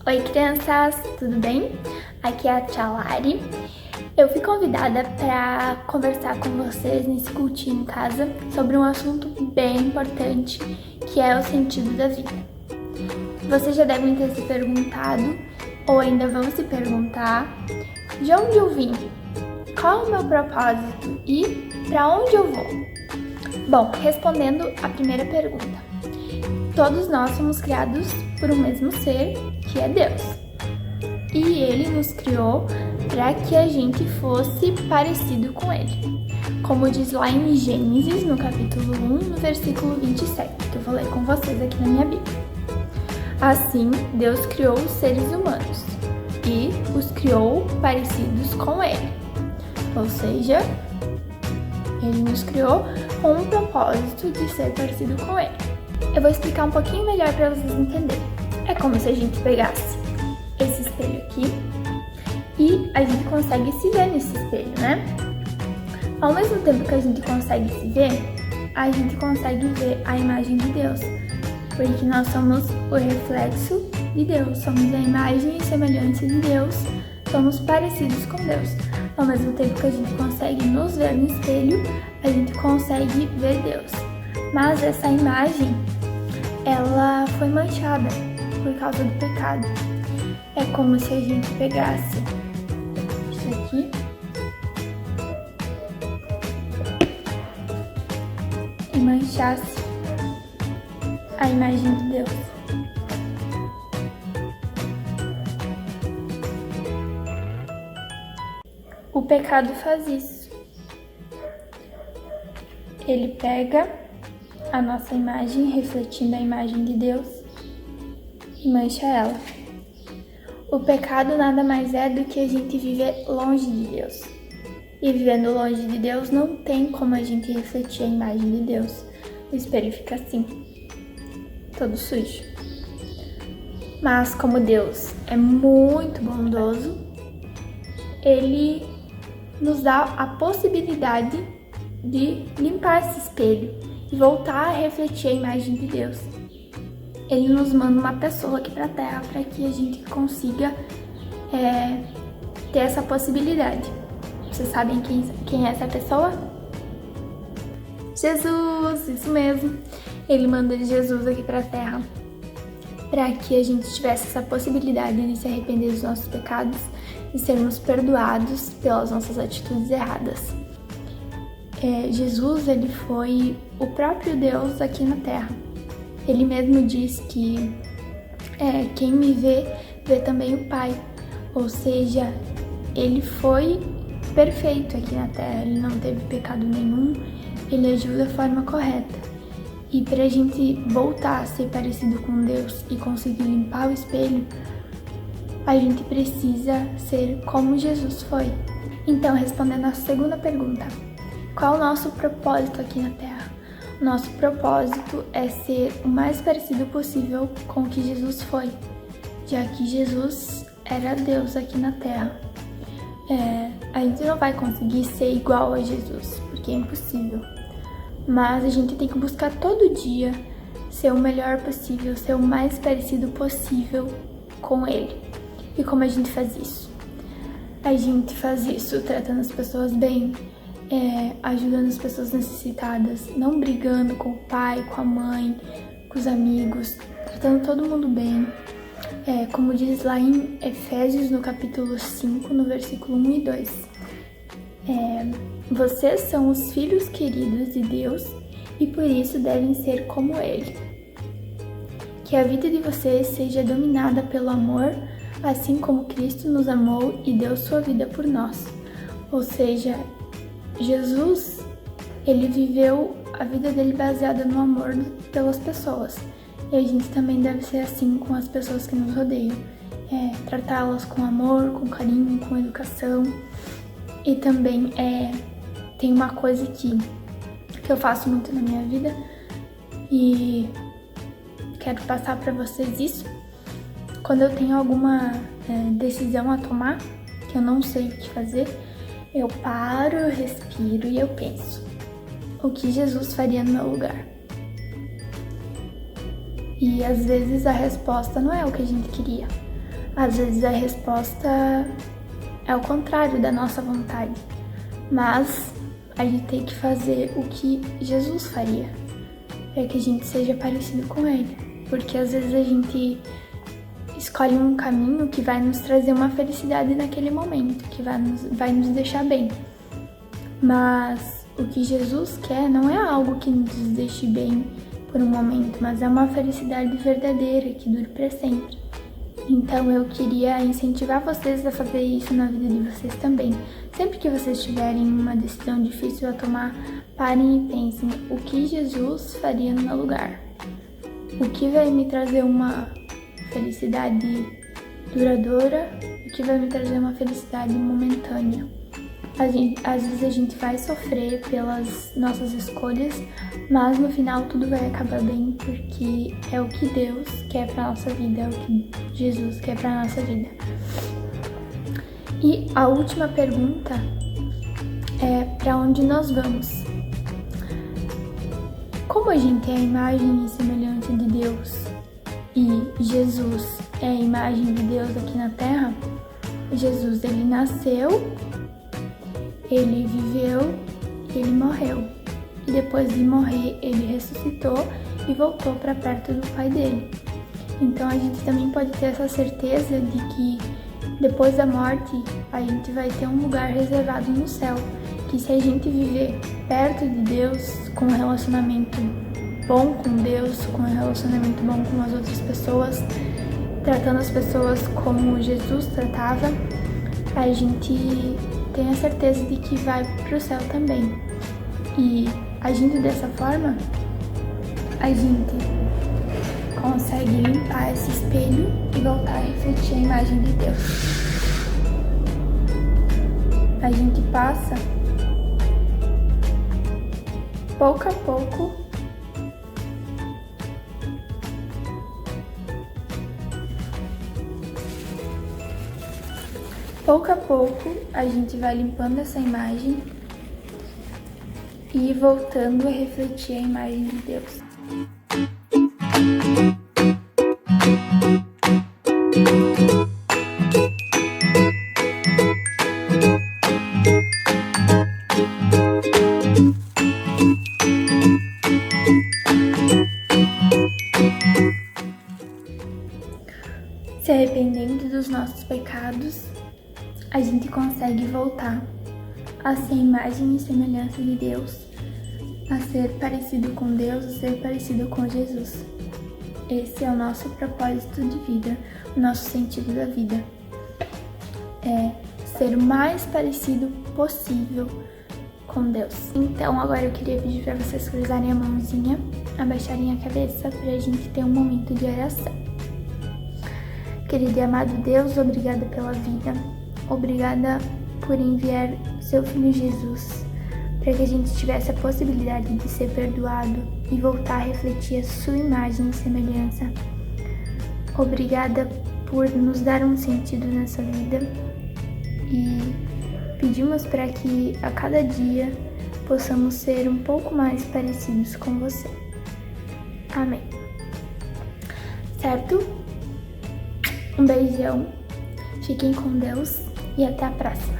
Oi crianças, tudo bem? Aqui é a Tia Lari. Eu fui convidada para conversar com vocês nesse cultinho em casa sobre um assunto bem importante, que é o sentido da vida. Vocês já devem ter se perguntado, ou ainda vão se perguntar, de onde eu vim? Qual é o meu propósito e para onde eu vou? Bom, respondendo a primeira pergunta. Todos nós somos criados por um mesmo ser, que é Deus. E Ele nos criou para que a gente fosse parecido com Ele. Como diz lá em Gênesis, no capítulo 1, no versículo 27, que eu vou ler com vocês aqui na minha Bíblia. Assim, Deus criou os seres humanos e os criou parecidos com Ele. Ou seja, Ele nos criou com um propósito de ser parecido com Ele. Eu vou explicar um pouquinho melhor para vocês entenderem. É como se a gente pegasse esse espelho aqui e a gente consegue se ver nesse espelho, né? Ao mesmo tempo que a gente consegue se ver, a gente consegue ver a imagem de Deus, porque nós somos o reflexo de Deus, somos a imagem e semelhança de Deus, somos parecidos com Deus. Ao mesmo tempo que a gente consegue nos ver no espelho, a gente consegue ver Deus. Mas essa imagem, ela foi manchada por causa do pecado. É como se a gente pegasse isso aqui e manchasse a imagem de Deus. O pecado faz isso. Ele pega a nossa imagem, refletindo a imagem de Deus, e mancha ela. O pecado nada mais é do que a gente viver longe de Deus. E vivendo longe de Deus, não tem como a gente refletir a imagem de Deus. O espelho fica assim, todo sujo. Mas como Deus é muito bondoso, Ele nos dá a possibilidade de limpar esse espelho e voltar a refletir a imagem de Deus. Ele nos manda uma pessoa aqui para a Terra para que a gente consiga ter essa possibilidade. Vocês sabem quem é essa pessoa? Jesus, isso mesmo. Ele manda Jesus aqui para a Terra para que a gente tivesse essa possibilidade de se arrepender dos nossos pecados e sermos perdoados pelas nossas atitudes erradas. Jesus, ele foi o próprio Deus aqui na Terra. Ele mesmo diz que quem me vê, vê também o Pai. Ou seja, ele foi perfeito aqui na Terra, ele não teve pecado nenhum, ele agiu da forma correta. E para a gente voltar a ser parecido com Deus e conseguir limpar o espelho, a gente precisa ser como Jesus foi. Então, respondendo a segunda pergunta, qual é o nosso propósito aqui na Terra? Nosso propósito é ser o mais parecido possível com o que Jesus foi, já que Jesus era Deus aqui na Terra. A gente não vai conseguir ser igual a Jesus, porque é impossível. Mas a gente tem que buscar todo dia ser o melhor possível, ser o mais parecido possível com Ele. E como a gente faz isso? A gente faz isso tratando as pessoas bem, ajudando as pessoas necessitadas, não brigando com o pai, com a mãe, com os amigos, tratando todo mundo bem. Como diz lá em Efésios, no capítulo 5, no versículo 1 e 2. Vocês são os filhos queridos de Deus e por isso devem ser como Ele. Que a vida de vocês seja dominada pelo amor, assim como Cristo nos amou e deu sua vida por nós. Ou seja, Jesus, ele viveu a vida dele baseada no amor pelas pessoas. E a gente também deve ser assim com as pessoas que nos rodeiam. Tratá-las com amor, com carinho, com educação. E também tem uma coisa que eu faço muito na minha vida e quero passar para vocês isso. Quando eu tenho alguma decisão a tomar, que eu não sei o que fazer, eu paro, eu respiro e eu penso: o que Jesus faria no meu lugar? E às vezes a resposta não é o que a gente queria, Às vezes a resposta é o contrário da nossa vontade, mas a gente tem que fazer o que Jesus faria, para que a gente seja parecido com Ele, porque às vezes a gente escolhe um caminho que vai nos trazer uma felicidade naquele momento, que vai nos deixar bem, mas o que Jesus quer não é algo que nos deixe bem por um momento, mas é uma felicidade verdadeira, que dure para sempre. Então eu queria incentivar vocês a fazer isso na vida de vocês também. Sempre que vocês tiverem uma decisão difícil a tomar, parem e pensem o que Jesus faria no meu lugar. O que vai me trazer uma felicidade duradoura, o que vai me trazer uma felicidade momentânea. Às vezes a gente vai sofrer pelas nossas escolhas, mas no final tudo vai acabar bem, porque é o que Deus quer pra nossa vida, é o que Jesus quer pra nossa vida. E a última pergunta é: para onde nós vamos? Como a gente é a imagem e semelhança de Deus e Jesus é a imagem de Deus aqui na Terra, Jesus, ele nasceu, ele viveu, ele morreu. E depois de morrer, ele ressuscitou e voltou para perto do Pai dele. Então a gente também pode ter essa certeza de que depois da morte, a gente vai ter um lugar reservado no céu. Que se a gente viver perto de Deus, com um relacionamento bom com Deus, com um relacionamento bom com as outras pessoas, tratando as pessoas como Jesus tratava, a gente tem a certeza de que vai pro céu também. E agindo dessa forma, a gente consegue limpar esse espelho e voltar a refletir a imagem de Deus. A gente passa, pouco a pouco, a gente vai limpando essa imagem e voltando a refletir a imagem de Deus. Se arrependendo dos nossos pecados, a gente consegue voltar a ser imagem e semelhança de Deus, a ser parecido com Deus, a ser parecido com Jesus. Esse é o nosso propósito de vida, o nosso sentido da vida. É ser o mais parecido possível com Deus. Então agora eu queria pedir para vocês cruzarem a mãozinha, abaixarem a cabeça para a gente ter um momento de oração. Querido e amado Deus, obrigada pela vida, obrigada por enviar seu Filho Jesus, para que a gente tivesse a possibilidade de ser perdoado e voltar a refletir a sua imagem e semelhança. Obrigada por nos dar um sentido nessa vida e pedimos para que a cada dia possamos ser um pouco mais parecidos com você. Amém. Certo? Um beijão, fiquem com Deus e até a próxima.